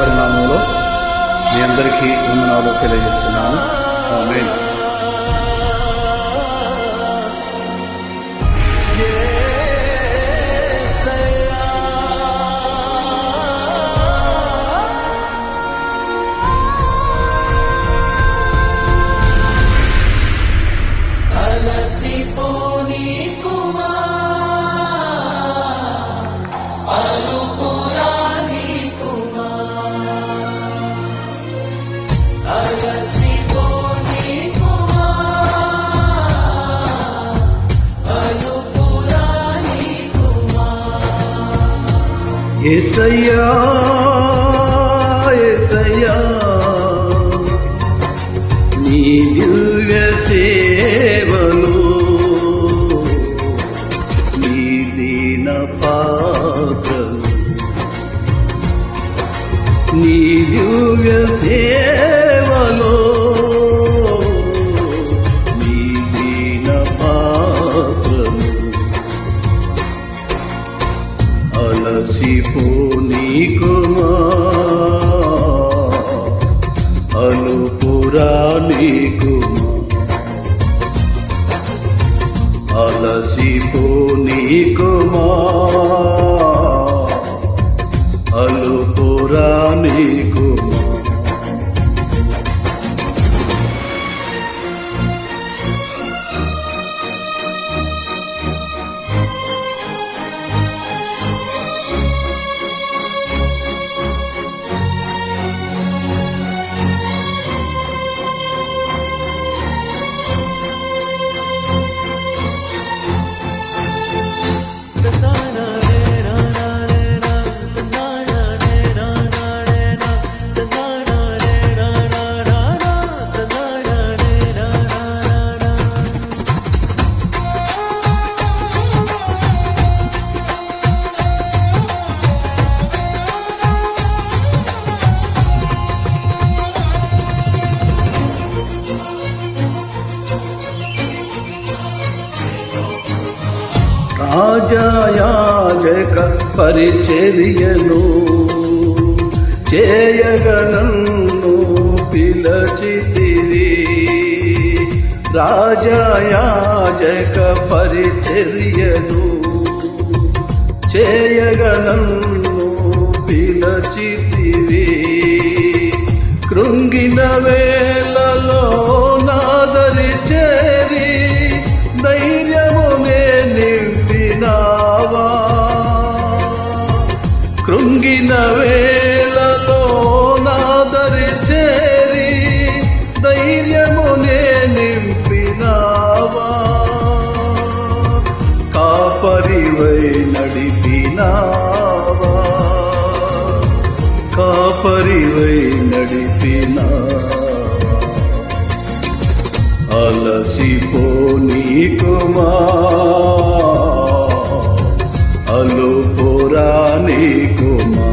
వారి నామంలో మీ అందరికీ వందనాలు తెలియజేస్తున్నాను. ఆమేన్. యేసయ్యా యేసయ్యా నీ దివ్య సేవలు నీ దీన పాత్రలు నీ దివ్య సేవలు నీ దీన పాత్రలు అలసిపోనీకుమా అలుపురా నీకుమా అలసిపోనీకుమా అలుపురా నీకుమా రాజయాజక పరిచర్యను చేయగనన్ను పిలచితివి రాజయాజక పరిచర్యను చేయగనన్ను పిలచితివి కృంగిన వేళలో నాదరి చేరి ధైర్యమునే నింపినావా కృంగిన వేళలో నాదరి చేరి ధైర్యమునే నింపినావా కాపరివై నడిపినావా కాపరివై నడిపినావా అలసిపోనీకుమా అలుపురా నీకుమా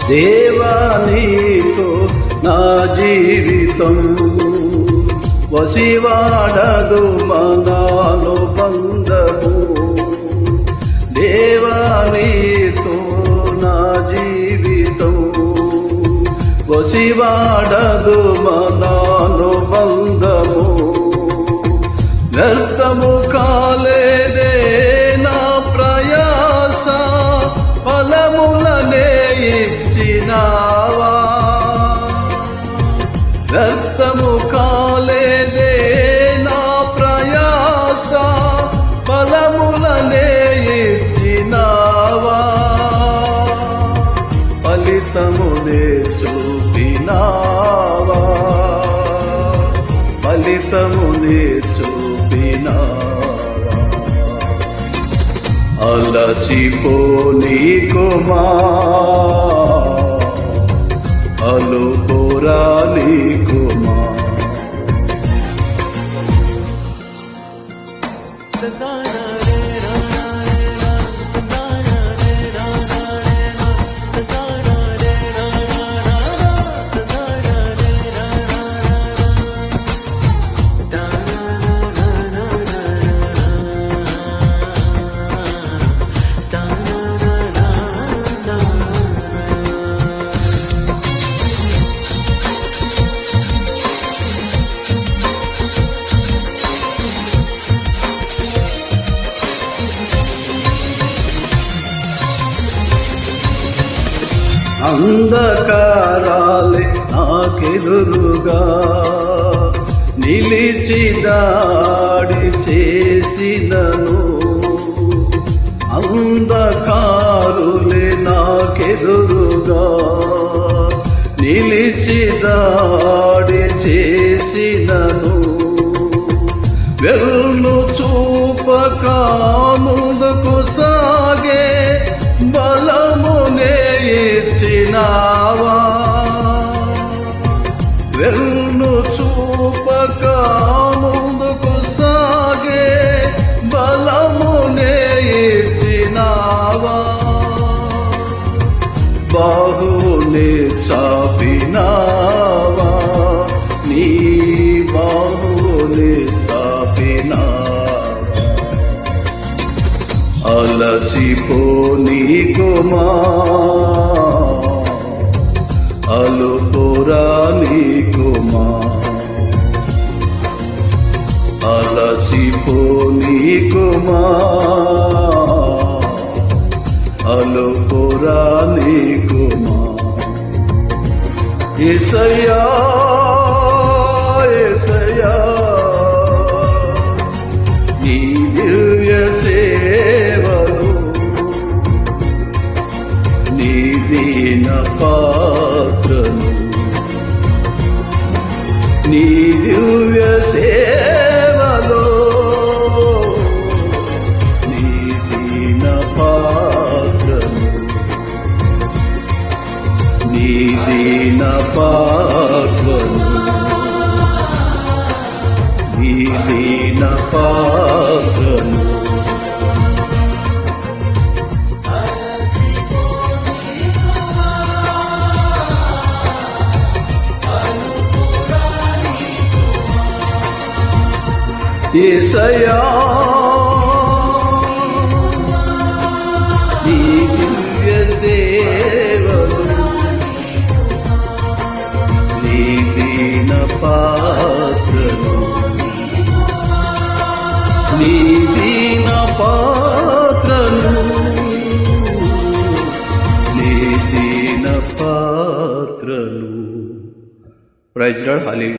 దేవా నీతో నా జీవితం వసివాడదు మనానుబంధము దేవా నీతో నా జీవితం వసివాడదు మనానుబంధము వ్యర్థము కాలేదే నా ప్రయాస ఫలములనే ఇచ్చినావా వ్యర్థము కాలేదే నా ప్రయాస ఫలములనే ఇచ్చినావా ఫలితమునే చూపినావా చిత్తమునే చూపినావా అలసిపోనీకుమా అలుపురానీకుమా అంధకారాలే నాకెదురుగా నిలిచి దాడి చేసినను అంధకారులే నాకెదురుగా నిలిచి దాడి చేసినను వెళ్ళు చూపక ముందుకు సాగే బలమునే ఇచ్చినావా వెళ్ళు చూపక ముందుకు సాగే బలమునే ఇచ్చినావా బాహునే చాపినావా నీ బాహునే చాపినావా అలసిపోనీకుమా అలుపురానీకుమా అలసిపోనీకుమా అలుపురానీకుమా యేసయ్యా యేసయ్యా నీ దివ్య సేవలు నీ దీన పాత్రను నీ దివ్య సేవలో నీ దీన పాత్రను నీ దీన పాత్రను నీ దీన పాత్రను యేసయ్యా నీ దివ్య సేవలు నీ దీన పాత్రను నీ దీన పాత్రను నీ దీన పాత్రను ప్రైజ్ లార్డ్ హల్లెలూయా.